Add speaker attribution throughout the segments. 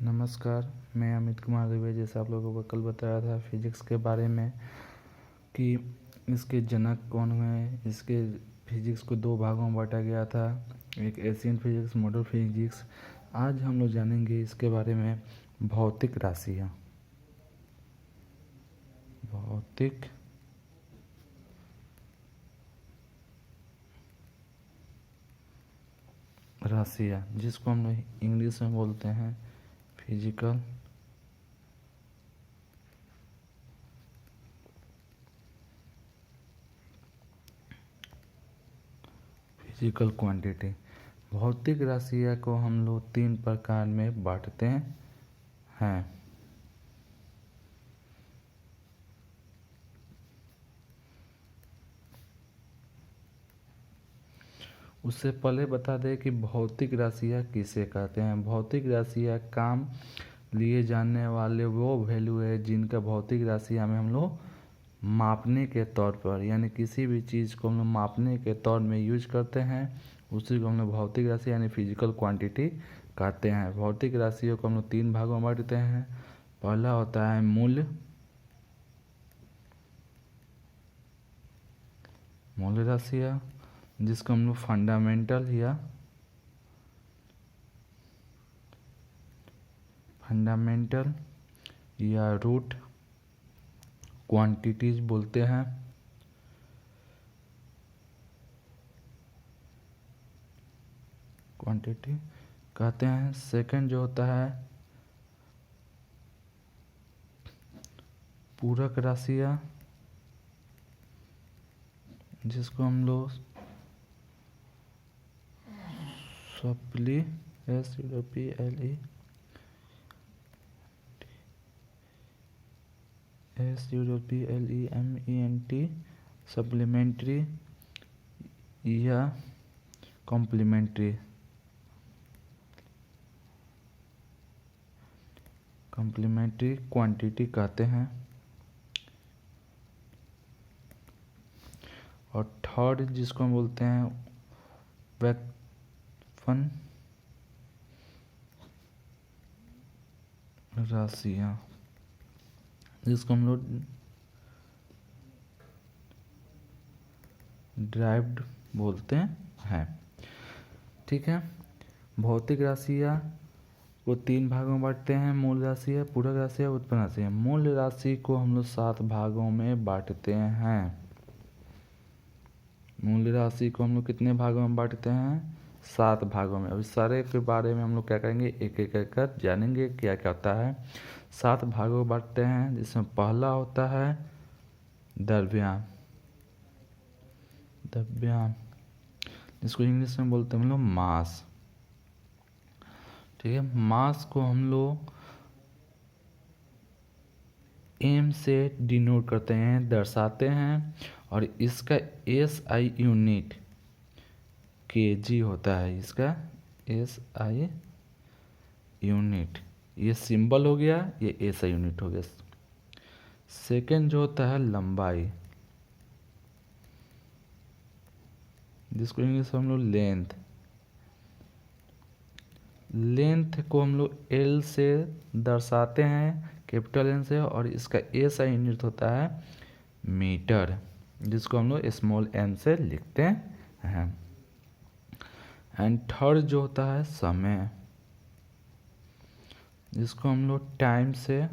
Speaker 1: नमस्कार, मैं अमित कुमार दुबे। जैसे आप लोगों को कल बताया था फिजिक्स के बारे में कि इसके जनक कौन हुए। इसके फिजिक्स को दो भागों में बांटा गया था, एक एशियन फिजिक्स, मॉडर्न फिजिक्स। आज हम लोग जानेंगे इसके बारे में भौतिक राशियाँ। भौतिक राशियाँ, जिसको हम लोग इंग्लिश में बोलते हैं फिजिकल क्वांटिटी। भौतिक राशियाँ को हम लोग तीन प्रकार में बांटते हैं। उससे पहले बता दें कि भौतिक राशियाँ किसे कहते हैं। भौतिक राशियाँ काम लिए जाने वाले वो वैल्यू है जिनका भौतिक राशियाँ में हम लोग मापने के तौर पर, यानी किसी भी चीज़ को हम लोग मापने के तौर में यूज करते हैं, उसी को हम लोग भौतिक राशि यानी फिजिकल क्वांटिटी कहते हैं। भौतिक राशियों को हम लोग तीन भागों में बांटते हैं। पहला होता है मूल्य राशियाँ, जिसको हम लोग फंडामेंटल या रूट क्वांटिटीज बोलते हैं। क्वांटिटी कहते हैं। सेकंड जो होता है पूरक राशियाँ, जिसको हम लोग सप्लीमेंट्री या कॉम्प्लीमेंट्री क्वांटिटी कहते हैं। और थर्ड जिसको हम बोलते हैं व्युत्पन्न राशियाँ, जिसको हम लोग ड्राइव्ड बोलते हैं। ठीक है। भौतिक राशियाँ को तीन भागों में बांटते हैं। मूल राशि है, पूरक राशि है, उत्पन्न राशि है। मूल राशि को हम लोग 7 भागों में बांटते हैं। मूल राशि को हम लोग कितने भागों में बांटते हैं? 7 भागों में। अभी सारे के बारे में हम लोग क्या करेंगे, एक एक कर जानेंगे क्या क्या होता है। 7 भागों में बांटते हैं, जिसमें पहला होता है द्रव्यमान, जिसको इंग्लिश में बोलते हैं हम लोग मास। ठीक है। मास को हम लोग एम से डिनोट करते हैं, दर्शाते हैं, और इसका SI यूनिट kg होता है। इसका SI यूनिट, ये सिंबल हो गया, ये SI यूनिट हो गया। सेकेंड जो होता है लंबाई, जिसको इंग्लिश में हम लोग लेंथ को हम लोग L से दर्शाते हैं, कैपिटल N से, और इसका SI यूनिट होता है मीटर, जिसको हम लोग स्मॉल n से लिखते हैं। एंड थर्ड जो होता है समय, जिसको हम लोग टाइम से,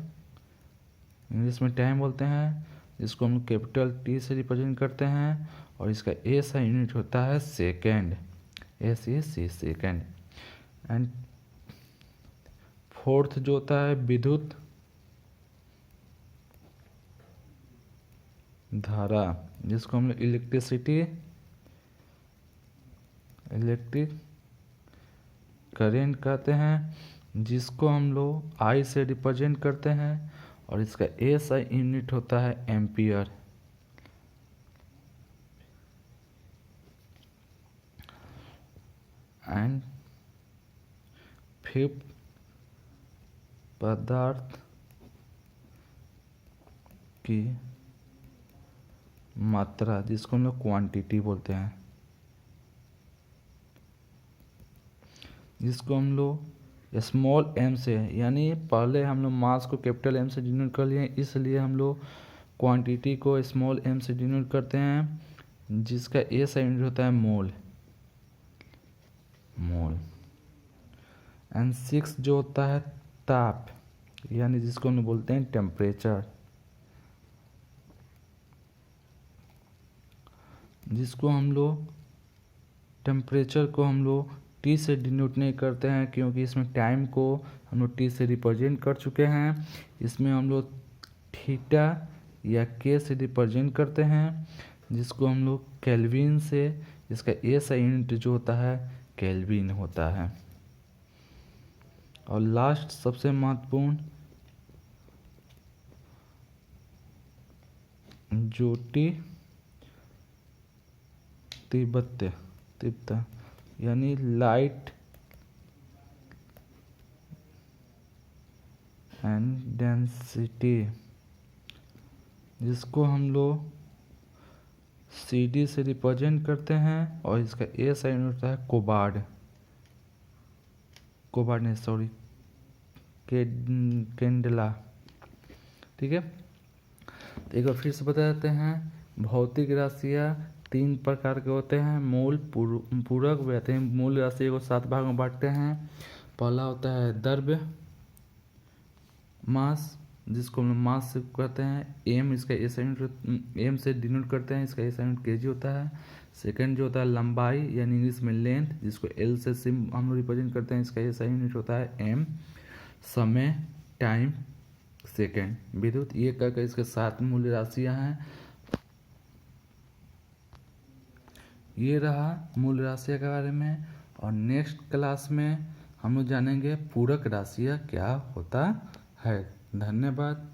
Speaker 1: इंग्लिश में टाइम बोलते हैं, जिसको हम लोग कैपिटल T से रिप्रेजेंट करते हैं, और इसका SI यूनिट होता है second, SEC second. And fourth जो होता है विद्युत धारा, जिसको हम लोग इलेक्ट्रिक करेंट कहते हैं, जिसको हम लोग I से रिप्रेजेंट करते हैं, और इसका SI यूनिट होता है एम्पियर। एंड फिफ्थ पदार्थ की मात्रा, जिसको हम लोग क्वांटिटी बोलते हैं, जिसको हम लोग स्मॉल एम से, यानी पहले हम लोग मास को कैपिटल एम से डिनोट कर लिए, इसलिए हम लोग क्वांटिटी को स्मॉल एम से डिनोट करते हैं, जिसका SI यूनिट होता है मोल। एंड 6 जो होता है ताप, यानी जिसको हम लोग बोलते हैं टेम्परेचर, जिसको हम लोग टेम्परेचर को हम लोग T से डिनोट नहीं करते हैं, क्योंकि इसमें टाइम को हम लोग T से रिप्रेजेंट कर चुके हैं। इसमें हम लोग थीटा या K से रिप्रेजेंट करते हैं, जिसको हम लोग केल्विन से, इसका SI यूनिट जो होता है केल्विन होता है। और लास्ट सबसे महत्वपूर्ण ज्योति तीव्रता यानी लाइट एंड डेंसिटी, जिसको हम लोग CD से रिप्रेजेंट करते हैं, और इसका SI यूनिट होता है कैंडेला। ठीक है, तो एक बार फिर से बता देते हैं, भौतिक राशियाँ 3 प्रकार के होते हैं। मूल, पूरक, वैसे मूल राशि को 7 भाग में बांटते हैं। पहला होता है द्रव्य मास, जिसको हम लोग मास से कहते हैं। एम, इसका SI यूनिट एम से डिनोट करते हैं, इसका SI यूनिट kg होता है। सेकंड जो होता है लंबाई, यानी इंग्लिश में लेंथ, जिसको L से हम लोग रिप्रेजेंट करते हैं, इसका SI यूनिट होता है m। समय, टाइम, सेकंड, विद्युत, ये करके इसके 7 मूल्य राशियाँ हैं। ये रहा मूल राशियाँ के बारे में, और नेक्स्ट क्लास में हम लोग जानेंगे पूरक राशियाँ क्या होता है। धन्यवाद।